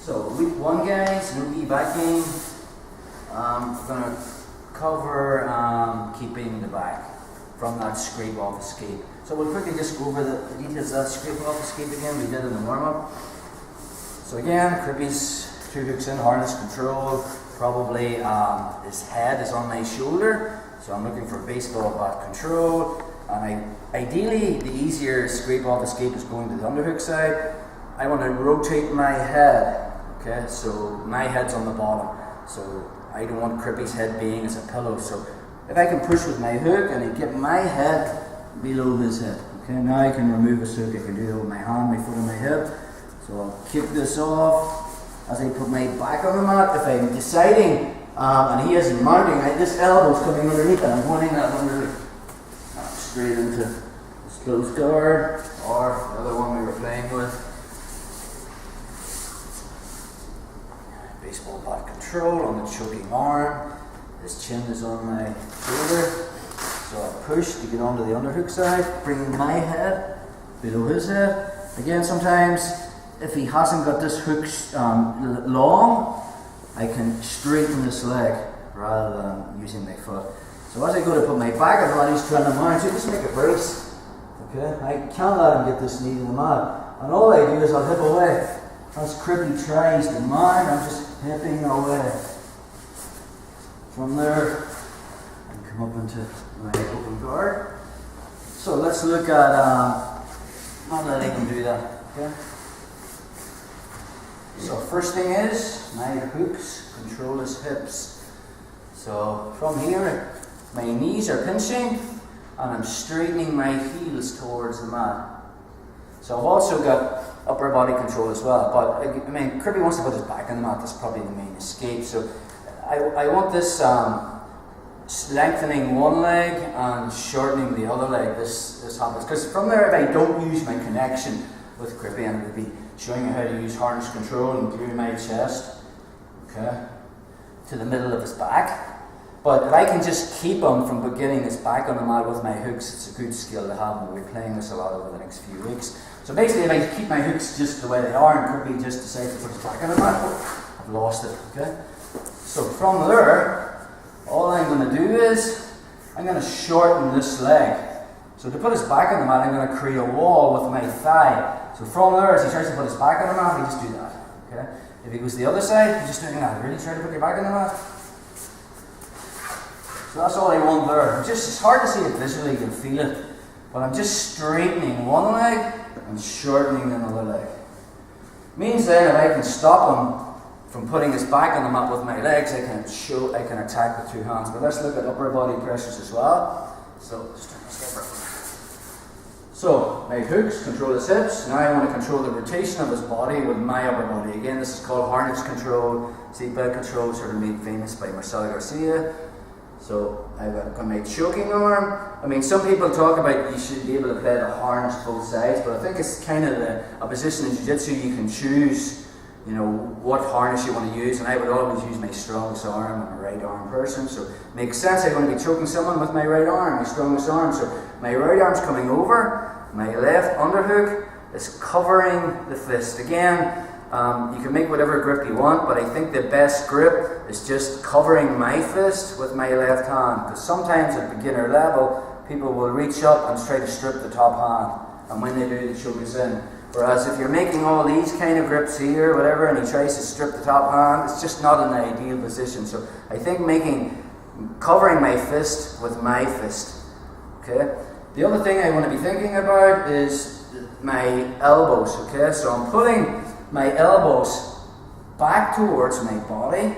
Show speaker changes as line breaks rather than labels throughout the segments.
So week 1, guys, no knee backing. We're going to cover keeping the back from that scrape off escape. So we'll quickly just go over the details of that scrape off escape again. We did in the warm-up. So again, Crippy's 2 hooks in, harness control. Probably his head is on my shoulder, so I'm looking for baseball bat control. And ideally, the easier scrape off escape is going to the underhook side. I want to rotate my head, okay? So my head's on the bottom, so I don't want Crippy's head being as a pillow. So if I can push with my hook and I get my head below his head, okay? Now I can remove his hook. I can do that with my hand, my foot, and my hip. So I'll kick this off as I put my back on the mat. If I'm deciding, and he isn't mounting, this elbow's coming underneath and I'm wanting that underneath. Straight into this closed guard, or the other one we were playing with. Baseball bat control on the choking arm. His chin is on my shoulder. So I push to get onto the underhook side, bringing my head below his head. Again, sometimes if he hasn't got this hook long, I can straighten this leg rather than using my foot. So as I go to put my back on the mat, he's trying to mount, so just make a brace. Okay? I can't let him get this knee in the mat. And all I do is I'll hip away. As Crippy tries to mount, I'm just hipping away. From there, I come up into my open guard. So let's look at not letting him do that. Okay? So first thing is, my hooks control his hips. So from here, my knees are pinching and I'm straightening my heels towards the mat. So I've also got upper body control as well. But I mean, Crippy wants to put his back on the mat. That's probably the main escape. So I want this lengthening one leg and shortening the other leg. This happens because from there, if I don't use my connection with Crippy, I'm going to be showing you how to use harness control and glue my chest, okay, to the middle of his back. But if I can just keep him from getting his back on the mat with my hooks, it's a good skill to have, and we'll be playing this a lot over the next few weeks. So basically, if I keep my hooks just the way they are, and Crippy just decides to put his back on the mat, I've lost it, okay? So from there, all I'm going to do is, I'm going to shorten this leg. So to put his back on the mat, I'm going to create a wall with my thigh. So from there, as he tries to put his back on the mat, he just do that, okay? If he goes to the other side, he's just doing that. Really try to put your back on the mat. So that's all I want there. It's hard to see it visually, you can feel it. But I'm just straightening one leg and shortening another leg. Means then if I can stop him from putting his back on the mat with my legs, I can attack with 2 hands. But let's look at upper body pressures as well. So my hooks control his hips. Now I want to control the rotation of his body with my upper body. Again, this is called harness control, seatbelt control, sort of made famous by Marcelo Garcia. So I've got my choking arm. I mean, some people talk about you should be able to play the harness both sides, but I think it's kind of a position in jiu-jitsu you can choose, you know, what harness you want to use, and I would always use my strongest arm. I'm a right arm person, so it makes sense. I'm going to be choking someone with my right arm, my strongest arm. So my right arm's coming over, my left underhook is covering the fist. Again, you can make whatever grip you want, but I think the best grip is just covering my fist with my left hand, because sometimes at beginner level, people will reach up and try to strip the top hand, and when they do, the choke is in. Whereas if you're making all these kind of grips here, whatever, and he tries to strip the top hand, it's just not an ideal position. So I think covering my fist with my fist, okay? The other thing I want to be thinking about is my elbows, okay? So I'm putting my elbows back towards my body,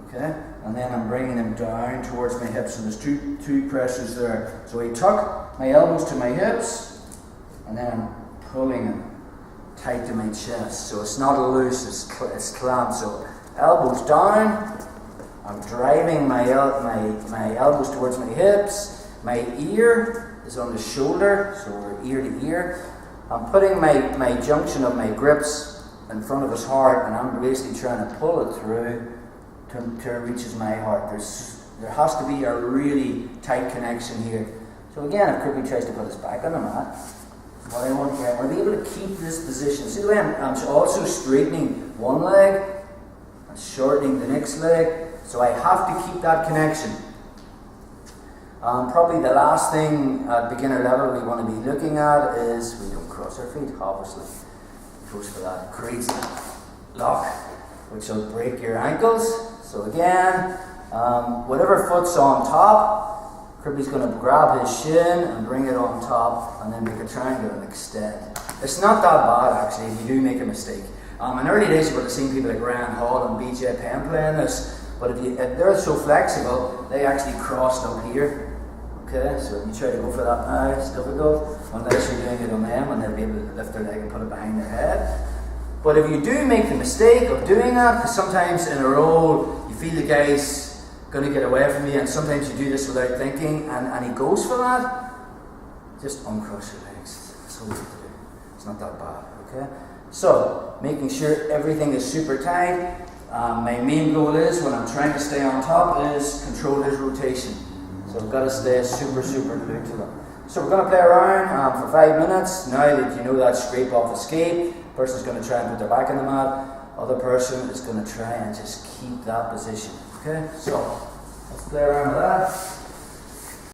okay, and then I'm bringing them down towards my hips, and there's two pressures there. So I tuck my elbows to my hips, and then I'm pulling them tight to my chest. So it's not loose, it's clamped. So elbows down, I'm driving my elbows towards my hips, my ear is on the shoulder, so we're ear to ear. I'm putting my junction of my grips in front of his heart, and I'm basically trying to pull it through till it reaches my heart. There has to be a really tight connection here. So again, if Crippy tries to put his back on the mat, What I want here, I want to be able to keep this position. See the way I'm also straightening one leg and shortening the next leg, so I have to keep that connection. Probably the last thing at beginner level we want to be looking at is, we don't cross our feet, obviously. It goes for that crazy lock, which will break your ankles. So again, whatever foot's on top, Crippy's going to grab his shin and bring it on top, and then make a triangle and extend. It's not that bad actually if you do make a mistake. In early days you would have seen people like Ryan Hall and BJ Penn playing this, but if they're so flexible, they actually crossed up here. Okay, so if you try to go for that now, it's difficult, unless you're doing it on them and they'll be able to lift their leg and put it behind their head. But if you do make the mistake of doing that, because sometimes in a roll you feel the guy's going to get away from you, and sometimes you do this without thinking, and he goes for that, just uncross your legs. That's all you have to do. It's not that bad, okay? So, making sure everything is super tight. My main goal is, when I'm trying to stay on top, is control his rotation. So I've got to stay super glued to them. So we're going to play around for 5 minutes. Now that you know that scrape off escape, person's going to try and put their back in the mat. Other person is going to try and just keep that position. Okay, so let's play around with that.